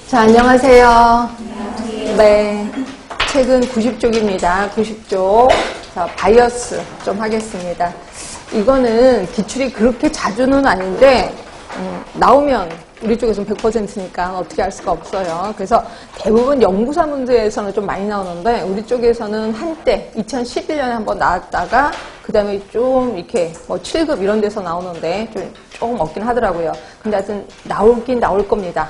자, 안녕하세요. 네. 책은 90쪽입니다. 90쪽. 자, 바이어스 좀 하겠습니다. 이거는 기출이 그렇게 자주는 아닌데, 나오면 우리 쪽에서는 100%니까 어떻게 할 수가 없어요. 그래서 대부분 연구사 문제에서는 좀 많이 나오는데, 우리 쪽에서는 한때 2011년에 한번 나왔다가, 그 다음에 좀 이렇게 뭐 7급 이런 데서 나오는데, 조금 없긴 하더라고요. 근데 하여튼 나오긴 나올 겁니다.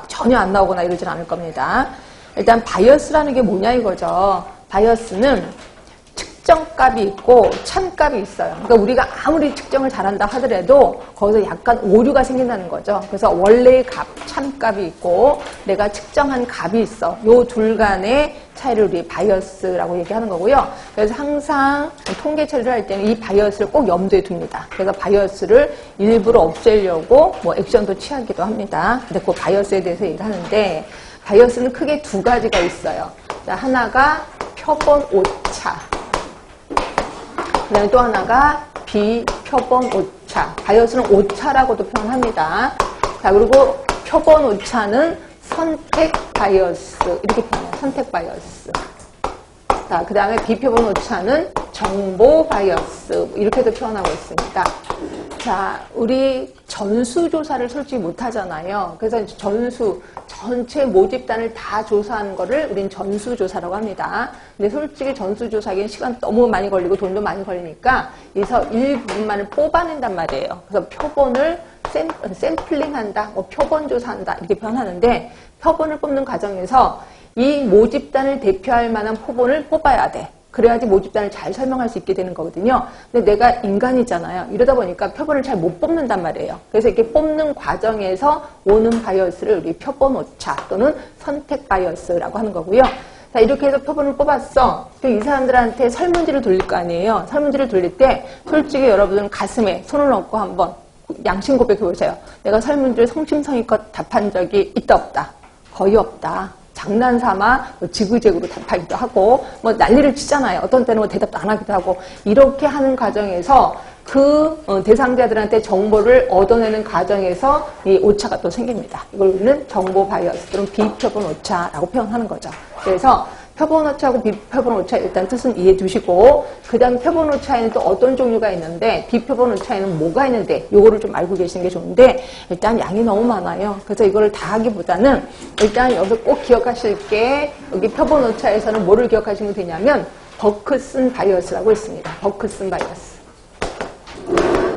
전혀 안 나오거나 이러진 않을 겁니다. 일단 바이어스라는 게 뭐냐 이거죠. 바이어스는 측정값이 있고 참값이 있어요. 그러니까 우리가 아무리 측정을 잘한다 하더라도 거기서 약간 오류가 생긴다는 거죠. 그래서 원래의 값, 참값이 있고 내가 측정한 값이 있어. 요 둘 간의 차이를 우리 바이어스라고 얘기하는 거고요. 그래서 항상 통계 처리를 할 때는 이 바이어스를 꼭 염두에 둡니다. 그래서 바이어스를 일부러 없애려고 뭐 액션도 취하기도 합니다. 근데 그 바이어스에 대해서 얘기를 하는데 바이어스는 크게 두 가지가 있어요. 자, 하나가 표본 오차. 그 다음에 또 하나가 비표본 오차. 바이어스는 오차라고도 표현합니다. 자, 그리고 표본 오차는 선택 바이어스. 이렇게 표현해요. 선택 바이어스. 자, 그 다음에 비표본 오차는 정보 바이어스. 이렇게도 표현하고 있습니다. 자, 우리 전수조사를 솔직히 못하잖아요. 그래서 전체 모집단을 다 조사하는 거를 우린 전수조사라고 합니다. 근데 솔직히 전수조사하기엔 시간 너무 많이 걸리고 돈도 많이 걸리니까 여기서 일부분만을 뽑아낸단 말이에요. 그래서 표본을 샘플링한다, 뭐 표본 조사한다 이렇게 표현하는데 표본을 뽑는 과정에서 이 모집단을 대표할 만한 표본을 뽑아야 돼. 그래야지 모집단을 잘 설명할 수 있게 되는 거거든요. 근데 내가 인간이잖아요. 이러다 보니까 표본을 잘 못 뽑는단 말이에요. 그래서 이렇게 뽑는 과정에서 오는 바이어스를 우리 표본 오차 또는 선택 바이어스라고 하는 거고요. 자, 이렇게 해서 표본을 뽑았어. 이 사람들한테 설문지를 돌릴 거 아니에요. 설문지를 돌릴 때 솔직히 여러분은 가슴에 손을 얹고 한번 양심 고백해 보세요. 내가 설문지를 성심성의껏 답한 적이 있다 없다? 거의 없다. 장난삼아 뭐 지그재그로 답하기도 하고 뭐 난리를 치잖아요. 어떤 때는 뭐 대답도 안 하기도 하고 이렇게 하는 과정에서 그 대상자들한테 정보를 얻어내는 과정에서 이 오차가 또 생깁니다. 이걸 우리는 정보 바이어스 또는 비표본 오차라고 표현하는 거죠. 그래서 표본 오차하고 비표본 오차 일단 뜻은 이해해 두시고 그 다음 표본 오차에는 또 어떤 종류가 있는데 비표본 오차에는 뭐가 있는데 요거를 좀 알고 계시는 게 좋은데 일단 양이 너무 많아요. 그래서 이거를 다 하기보다는 일단 여기서 꼭 기억하실 게 여기 표본 오차에서는 뭐를 기억하시면 되냐면 버크슨 바이어스라고 있습니다. 버크슨 바이어스.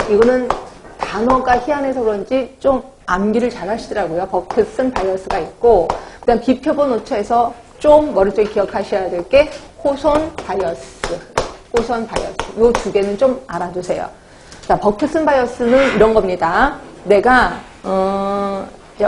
이거는 단어가 희한해서 그런지 좀 암기를 잘 하시더라고요. 버크슨 바이어스가 있고 그 다음 비표본 오차에서 좀 머릿속에 기억하셔야 될 게 호손 바이어스. 호손 바이어스. 요 두 개는 좀 알아두세요. 자, 버크슨 바이어스는 이런 겁니다. 내가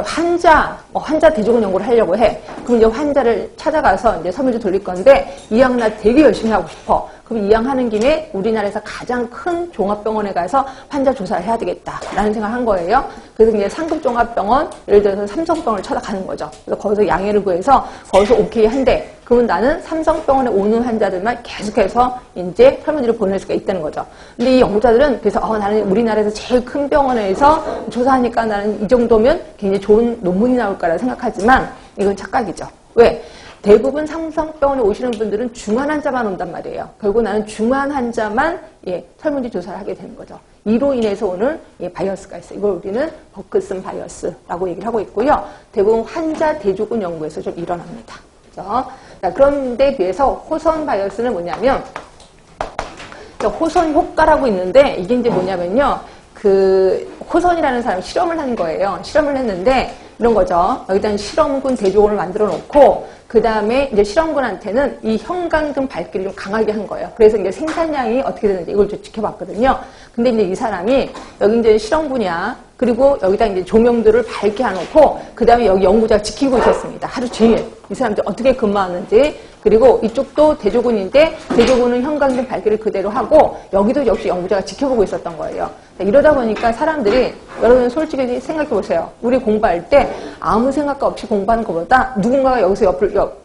환자 대조군 연구를 하려고 해. 그럼 이제 환자를 찾아가서 이제 설문지 돌릴 건데 이 양 나 되게 열심히 하고 싶어. 그럼 이 양 하는 김에 우리나라에서 가장 큰 종합병원에 가서 환자 조사를 해야 되겠다라는 생각을 한 거예요. 그래서 이제 상급 종합병원, 예를 들어서 삼성병원을 찾아가는 거죠. 그래서 거기서 양해를 구해서 거기서 오케이 한대. 그러면 나는 삼성병원에 오는 환자들만 계속해서 이제 설문지를 보낼 수가 있다는 거죠. 근데 이 연구자들은 그래서 나는 우리나라에서 제일 큰 병원에서 조사하니까 나는 이 정도면 굉장히 좋은 논문이 나올 거라 생각하지만 이건 착각이죠. 왜? 대부분 삼성병원에 오시는 분들은 중환 환자만 온단 말이에요. 결국 나는 중환 환자만 설문지 조사를 하게 되는 거죠. 이로 인해서 오는 바이어스가 있어요. 이걸 우리는 버크슨 바이어스라고 얘기를 하고 있고요. 대부분 환자 대조군 연구에서 좀 일어납니다. 그렇죠? 자, 그런데 비해서 호선 바이어스는 뭐냐면 호선 효과라고 있는데 이게 이제 뭐냐면요. 그 호선이라는 사람이 실험을 한 거예요. 실험을 했는데 이런 거죠. 여기다 실험군 대조군을 만들어 놓고 그 다음에 이제 실험군한테는 이 형광등 밝기를 좀 강하게 한 거예요. 그래서 이제 생산량이 어떻게 되는지 이걸 좀 지켜봤거든요. 근데 이제 이 사람이 여기 이제 실험군이야. 그리고 여기다 이제 조명들을 밝게 해놓고 그 다음에 여기 연구자가 지키고 있었습니다. 하루 종일 이 사람들 어떻게 근무하는지. 그리고 이쪽도 대조군인데 대조군은 형광등 밝기를 그대로 하고 여기도 역시 연구자가 지켜보고 있었던 거예요. 이러다 보니까 사람들이 여러분 솔직히 생각해 보세요. 우리 공부할 때 아무 생각 없이 공부하는 것보다 누군가가 여기서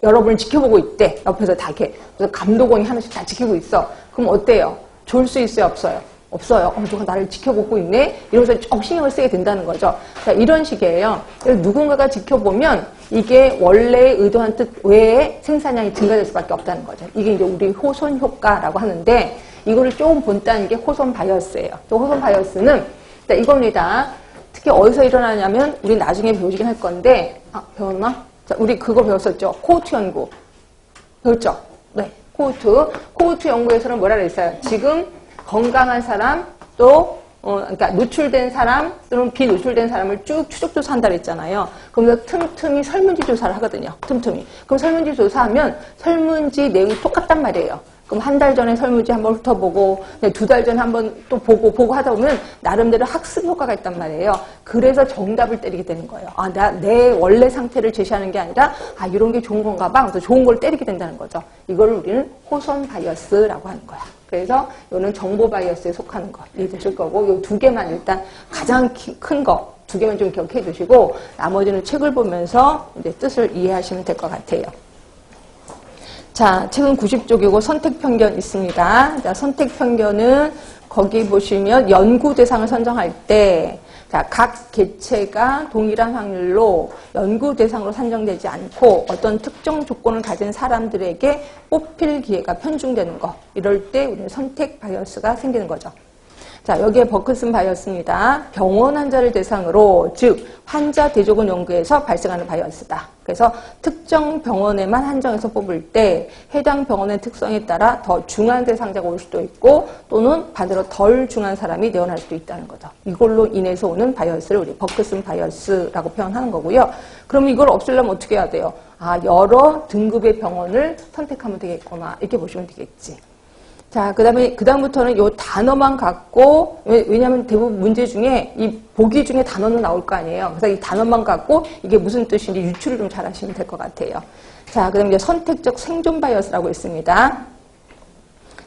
여러분을 지켜보고 있대. 옆에서 다 이렇게 감독원이 하나씩 다 지키고 있어. 그럼 어때요? 좋을 수 있어요? 없어요? 없어요. 누가 나를 지켜보고 있네? 이러면서 쭉 신경을 쓰게 된다는 거죠. 자, 이런 식이에요. 누군가가 지켜보면 이게 원래 의도한 뜻 외에 생산량이 증가될 수밖에 없다는 거죠. 이게 이제 우리 호손 효과라고 하는데 이거를 조금 본다는 게 호손 바이어스예요. 또 호손 바이어스는 이겁니다. 특히 어디서 일어나냐면 우리 나중에 배우시긴 할 건데 배웠나? 자, 우리 그거 배웠었죠. 코호트 연구. 배웠죠? 네. 코호트 연구에서는 뭐라 그랬어요? 지금 건강한 사람 그러니까 노출된 사람 또는 비노출된 사람을 쭉 추적 조사한다 그랬잖아요. 그러면서 틈틈이 설문지 조사를 하거든요. 틈틈이. 그럼 설문지 조사하면 설문지 내용이 똑같단 말이에요. 그럼 한 달 전에 설문지 한번 훑어보고, 2달 전에 한번 또 보고 하다 보면 나름대로 학습 효과가 있단 말이에요. 그래서 정답을 때리게 되는 거예요. 내 원래 상태를 제시하는 게 아니라, 이런 게 좋은 건가 봐. 그래서 좋은 걸 때리게 된다는 거죠. 이걸 우리는 호손 바이어스라고 하는 거야. 그래서 이거는 정보 바이어스에 속하는 거 이해되실 거고, 이 두 개만 일단 가장 큰 거, 두 개만 좀 기억해 두시고, 나머지는 책을 보면서 이제 뜻을 이해하시면 될 것 같아요. 자, 책은 90쪽이고 선택편견 있습니다. 자, 선택편견은 거기 보시면 연구 대상을 선정할 때, 자, 각 개체가 동일한 확률로 연구 대상으로 산정되지 않고 어떤 특정 조건을 가진 사람들에게 뽑힐 기회가 편중되는 거. 이럴 때 우리는 선택 바이어스가 생기는 거죠. 자, 여기에 버크슨 바이어스입니다. 병원 환자를 대상으로, 즉 환자 대조군 연구에서 발생하는 바이어스다. 그래서 특정 병원에만 한정해서 뽑을 때 해당 병원의 특성에 따라 더 중한 대상자가 올 수도 있고 또는 반대로 덜 중한 사람이 내원할 수도 있다는 거죠. 이걸로 인해서 오는 바이어스를 우리 버크슨 바이어스라고 표현하는 거고요. 그럼 이걸 없애려면 어떻게 해야 돼요? 여러 등급의 병원을 선택하면 되겠구나. 이렇게 보시면 되겠지. 자, 그다음부터는 요 단어만 갖고, 왜냐면 대부분 문제 중에 이 보기 중에 단어는 나올 거 아니에요. 그래서 이 단어만 갖고 이게 무슨 뜻인지 유추를 좀 잘 하시면 될 것 같아요. 자, 그 다음에 이제 선택적 생존 바이어스라고 있습니다.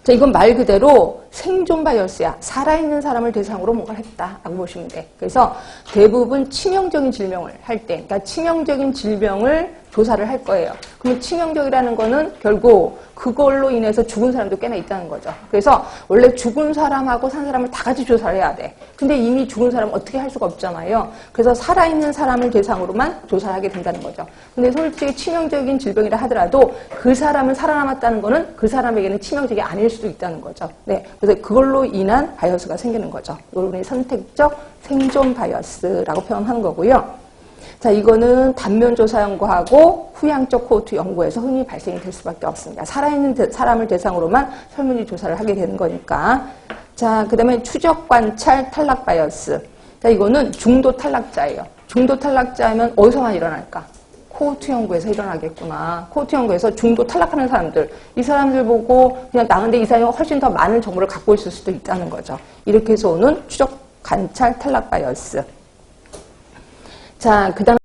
자, 이건 말 그대로 생존 바이어스야. 살아있는 사람을 대상으로 뭔가를 했다라고 보시면 돼. 그래서 대부분 치명적인 질병을 할 때, 그러니까 치명적인 질병을 조사를 할 거예요. 그럼 치명적이라는 거는 결국 그걸로 인해서 죽은 사람도 꽤나 있다는 거죠. 그래서 원래 죽은 사람하고 산 사람을 다 같이 조사를 해야 돼. 근데 이미 죽은 사람은 어떻게 할 수가 없잖아요. 그래서 살아있는 사람을 대상으로만 조사를 하게 된다는 거죠. 근데 솔직히 치명적인 질병이라 하더라도 그 사람은 살아남았다는 거는 그 사람에게는 치명적이 아닐 수도 있다는 거죠. 네. 그래서 그걸로 인한 바이어스가 생기는 거죠. 이걸 우리 선택적 생존 바이어스라고 표현하는 거고요. 자, 이거는 단면조사 연구하고 후향적 코호트 연구에서 흔히 발생이 될 수밖에 없습니다. 살아있는 사람을 대상으로만 설문지 조사를 하게 되는 거니까. 자, 그 다음에 추적 관찰 탈락 바이어스. 자, 이거는 중도 탈락자예요. 중도 탈락자면 어디서만 일어날까? 코호트 연구에서 일어나겠구나. 코호트 연구에서 중도 탈락하는 사람들. 이 사람들 보고 그냥 나은데 이 사람이 훨씬 더 많은 정보를 갖고 있을 수도 있다는 거죠. 이렇게 해서 오는 추적 관찰 탈락 바이어스. 자, 그 다음